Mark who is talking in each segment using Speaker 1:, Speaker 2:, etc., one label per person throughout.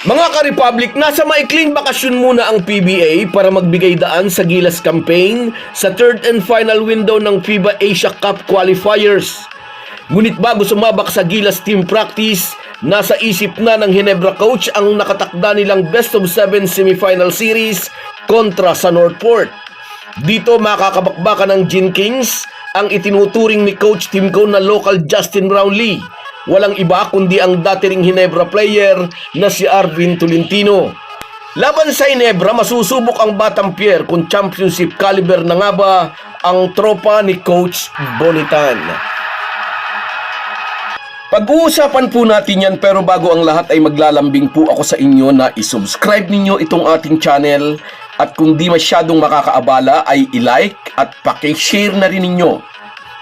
Speaker 1: Mga ka-Republic, nasa maikling bakasyon muna ang PBA para magbigay daan sa Gilas campaign sa third and final window ng FIBA Asia Cup qualifiers. Ngunit bago sumabak sa Gilas team practice, nasa isip na ng Ginebra coach ang nakatakda nilang best of 7 semifinal series kontra sa Northport. Dito makakabakbakan ng Gin Kings ang itinuturing ni Coach Tim Cone na local Justin Brownlee. Walang iba kundi ang dati ring Ginebra player na si Arvin Tolentino. Laban sa Ginebra, masusubok ang Batang Pierre kung championship caliber na nga ba ang tropa ni Coach Bonitan. Pag-uusapan po natin yan, pero bago ang lahat ay maglalambing po ako sa inyo na isubscribe ninyo itong ating channel at kung di masyadong makakaabala ay i-like at paki-share na rin ninyo.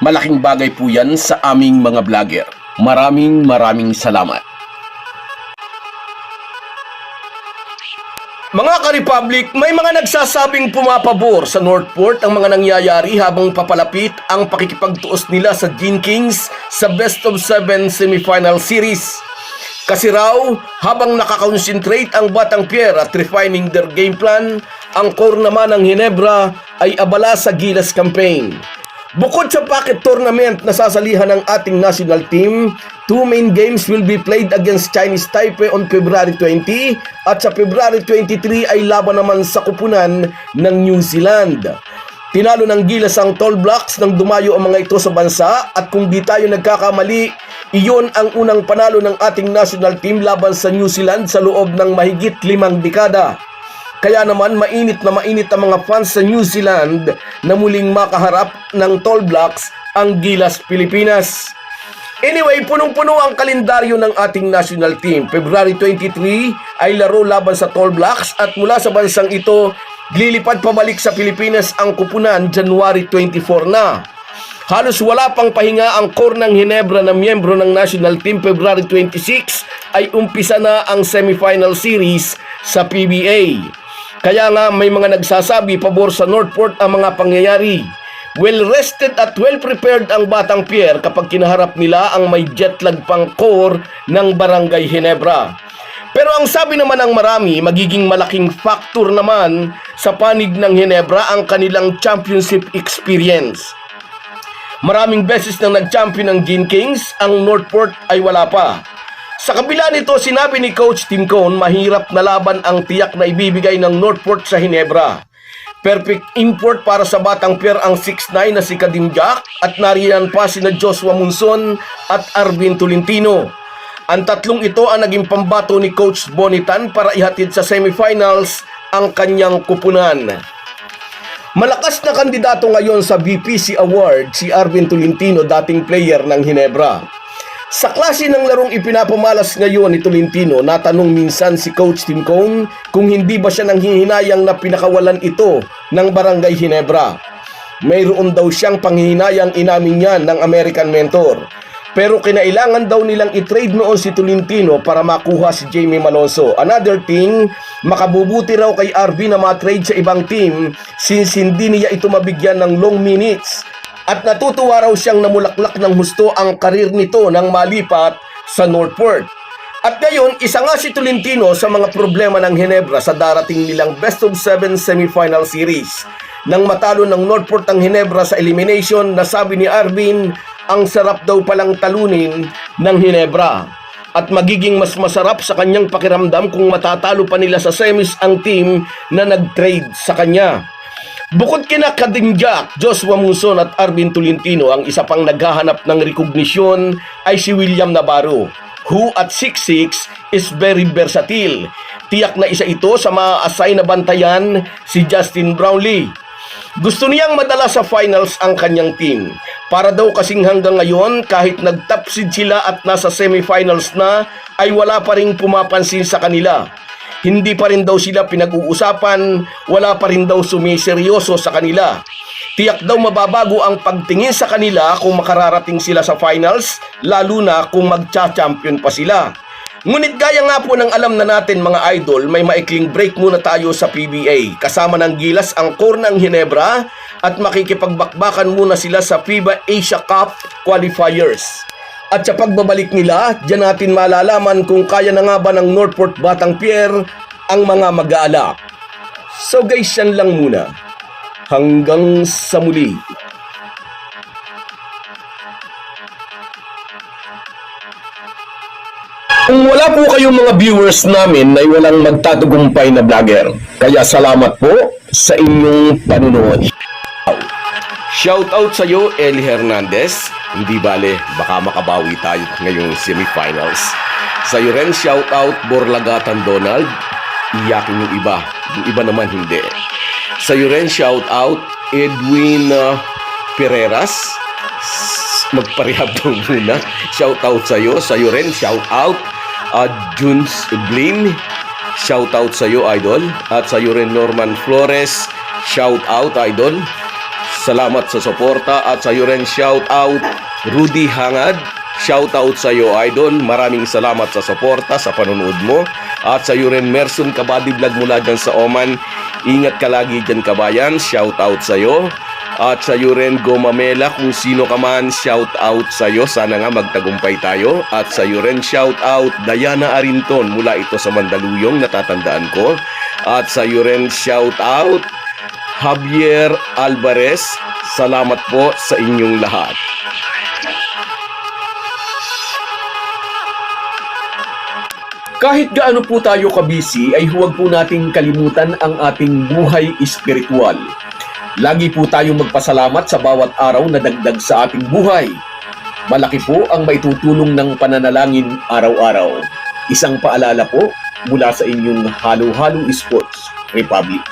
Speaker 1: Malaking bagay po yan sa aming mga vlogger. Maraming salamat. Mga ka-Republic, may mga nagsasabing pumapabor sa Northport ang mga nangyayari habang papalapit ang pakikipagtuos nila sa Gin Kings sa best of 7 semifinal series. Kasi raw, habang nakakonsentrate ang Batang Pierre at refining their game plan, ang core naman ng Ginebra ay abala sa Gilas campaign. Bukod sa packet tournament na sasalihan ng ating national team, 2 main games will be played against Chinese Taipei on February 20 at sa February 23 ay laban naman sa kupunan ng New Zealand. Tinalo ng Gilas ang Tall Blacks nang dumayo ang mga ito sa bansa at kung di tayo nagkakamali, iyon ang unang panalo ng ating national team laban sa New Zealand sa loob ng mahigit 5 dekada. Kaya naman mainit na mainit ang mga fans sa New Zealand na muling makaharap ng Tall Blacks ang Gilas Pilipinas. Anyway, punong-puno ang kalendaryo ng ating national team. February 23 ay laro laban sa Tall Blacks at mula sa bansang ito, lilipad pabalik sa Pilipinas ang kupunan January 24 na. Halos wala pang pahinga ang core ng Ginebra na miyembro ng national team. February 26 ay umpisa na ang semifinal series sa PBA. Kaya nga may mga nagsasabi pabor sa Northport ang mga pangyayari. Well-rested at well-prepared ang Batang Pierre kapag kinaharap nila ang may jetlag pang core ng Barangay Ginebra. Pero ang sabi naman ng marami, magiging malaking factor naman sa panig ng Ginebra ang kanilang championship experience. Maraming beses nang nag-champion ng Gin Kings, ang Northport ay wala pa. Sa kabila nito, sinabi ni Coach Tim Cone, mahirap na laban ang tiyak na ibibigay ng Northport sa Ginebra. Perfect import para sa Batang Pierre ang 6'9" na si Kadim Jack at nariyan pa sina Joshua Monson at Arvin Tolentino. Ang tatlong ito ang naging pambato ni Coach Bonitan para ihatid sa semifinals ang kanyang kupunan. Malakas na kandidato ngayon sa BPC Award si Arvin Tolentino, dating player ng Ginebra. Sa klase ng larong ipinapamalas ngayon ni Tolentino, natanong minsan si Coach Tim Cone kung hindi ba siya nanghihinayang na pinakawalan ito ng Barangay Ginebra. Mayroon daw siyang panghihinayang, inamin niya ng American Mentor. Pero kinailangan daw nilang i-trade noon si Tolentino para makuha si Jamie Malonzo. Another thing, makabubuti raw kay RV na ma-trade sa ibang team since hindi niya ito mabigyan ng long minutes. At natutuwa raw siyang namulaklak ng husto ang karir nito nang malipat sa Northport. At ngayon, isa nga si Tolentino sa mga problema ng Ginebra sa darating nilang best of 7 semifinal series. Nang matalo ng Northport ang Ginebra sa elimination, nasabi ni Arvin, ang sarap daw palang talunin ng Ginebra. At magiging mas masarap sa kanyang pakiramdam kung matatalo pa nila sa semis ang team na nag-trade sa kanya. Bukod kina Kadim Jack, Joshua Monson at Arvin Tolentino, ang isa pang naghahanap ng rekognisyon ay si William Navarro, who at 6'6" is very versatile. Tiyak na isa ito sa ma-assign na bantayan si Justin Brownlee. Gusto niyang madala sa finals ang kanyang team. Para daw kasing hanggang ngayon, kahit nag-top seed sila at nasa semifinals na, ay wala pa ring pumapansin sa kanila. Hindi pa rin daw sila pinag-uusapan, wala pa rin daw sumiseryoso sa kanila. Tiyak daw mababago ang pagtingin sa kanila kung makararating sila sa finals, lalo na kung magcha-champion pa sila. Ngunit gaya nga po ng alam na natin mga idol, may maikling break muna tayo sa PBA. Kasama ng Gilas ang core ng Ginebra at makikipagbakbakan muna sila sa FIBA Asia Cup qualifiers. At sa pagbabalik nila, diyan natin malalaman kung kaya na nga ba ng Northport Batang Pier ang mga mag-aalak. So guys, yan lang muna. Hanggang sa muli. Kung wala po kayong mga viewers namin ay walang magtatagumpay na vlogger. Kaya salamat po sa inyong panunood. Shoutout sa iyo, Eli Hernandez. Hindi bale, baka makabawi tayo ngayong semifinals. Sa iyo rin, shoutout Borlagatan Donald. Iyakin yung iba naman hindi. Sa iyo rin, shoutout Edwin Pereras. Magparehab daw muna. Shoutout sa iyo rin, shoutout Junes Glyn. Shoutout sa iyo, idol. At sa iyo rin, Norman Flores. Shoutout, idol. Salamat sa suporta. At sa iyo rin, shoutout Rudy Hangad. Shoutout sa iyo, idol. Maraming salamat sa suporta, sa panonood mo. At sa iyo rin, Merson Kabady Vlog mula dyan sa Oman. Ingat ka lagi dyan, kabayan. Shoutout sa iyo. At sa iyo rin, Gomamela, kung sino ka man, shoutout sa iyo. Sana nga magtagumpay tayo. At sa iyo rin, shoutout Diana Arinton mula ito sa Mandaluyong, natatandaan ko. At sa iyo rin, shoutout Javier Alvarez. Salamat po sa inyong lahat. Kahit gaano po tayo kabisi, ay huwag po nating kalimutan ang ating buhay espiritual. Lagi po tayong magpasalamat sa bawat araw na dagdag sa ating buhay. Malaki po ang maitutulong ng pananalangin araw-araw. Isang paalala po mula sa inyong Halo Halo Sports Republic.